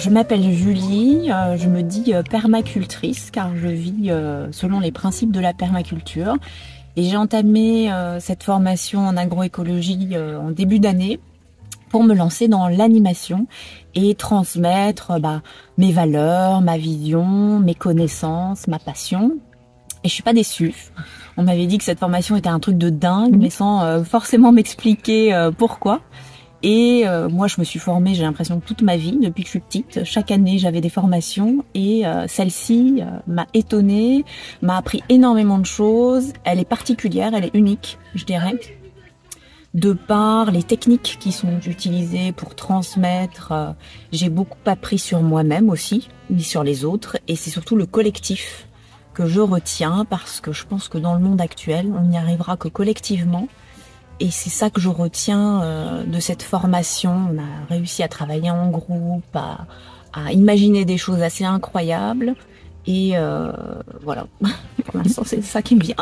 je m'appelle Julie, je me dis permacultrice car je vis selon les principes de la permaculture. Et j'ai entamé cette formation en agroécologie en début d'année pour me lancer dans l'animation et transmettre mes valeurs, ma vision, mes connaissances, ma passion. Et je suis pas déçue. On m'avait dit que cette formation était un truc de dingue, mais sans forcément m'expliquer pourquoi. Et moi, je me suis formée, j'ai l'impression, toute ma vie, depuis que je suis petite. Chaque année, j'avais des formations et celle-ci m'a étonnée, m'a appris énormément de choses. Elle est particulière, elle est unique, je dirais, de par les techniques qui sont utilisées pour transmettre. J'ai beaucoup appris sur moi-même aussi, mais sur les autres. Et c'est surtout le collectif que je retiens parce que je pense que dans le monde actuel, on n'y arrivera que collectivement. Et c'est ça que je retiens de cette formation. On a réussi à travailler en groupe, à imaginer des choses assez incroyables. Et voilà, pour l'instant c'est ça qui me vient.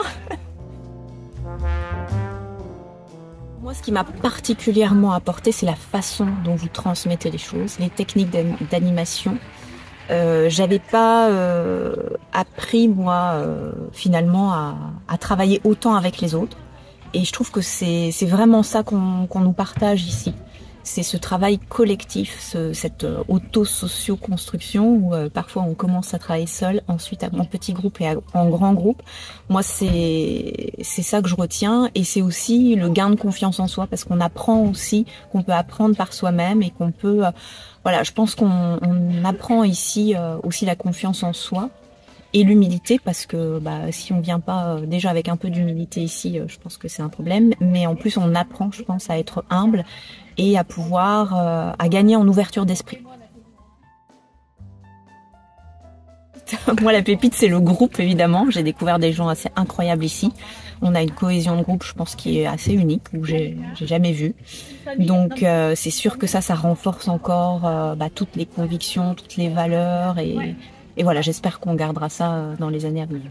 Moi, ce qui m'a particulièrement apporté, c'est la façon dont vous transmettez les choses, les techniques d'animation. J'avais pas appris, moi, finalement, à travailler autant avec les autres. Et je trouve que c'est vraiment ça qu'on nous partage ici. C'est ce travail collectif, cette auto-socio-construction où parfois on commence à travailler seul, ensuite en petit groupe et en grand groupe. Moi, c'est ça que je retiens et c'est aussi le gain de confiance en soi parce qu'on apprend aussi, qu'on peut apprendre par soi-même et qu'on peut... voilà, je pense qu'on apprend ici aussi la confiance en soi. Et l'humilité parce que si on vient pas déjà avec un peu d'humilité ici, je pense que c'est un problème. Mais en plus, on apprend, je pense, à être humble et à pouvoir à gagner en ouverture d'esprit. Moi, la pépite, c'est le groupe, évidemment. J'ai découvert des gens assez incroyables ici. On a une cohésion de groupe, je pense, qui est assez unique, où j'ai jamais vu. Donc, c'est sûr que ça renforce encore toutes les convictions, toutes les valeurs et voilà, j'espère qu'on gardera ça dans les années à venir.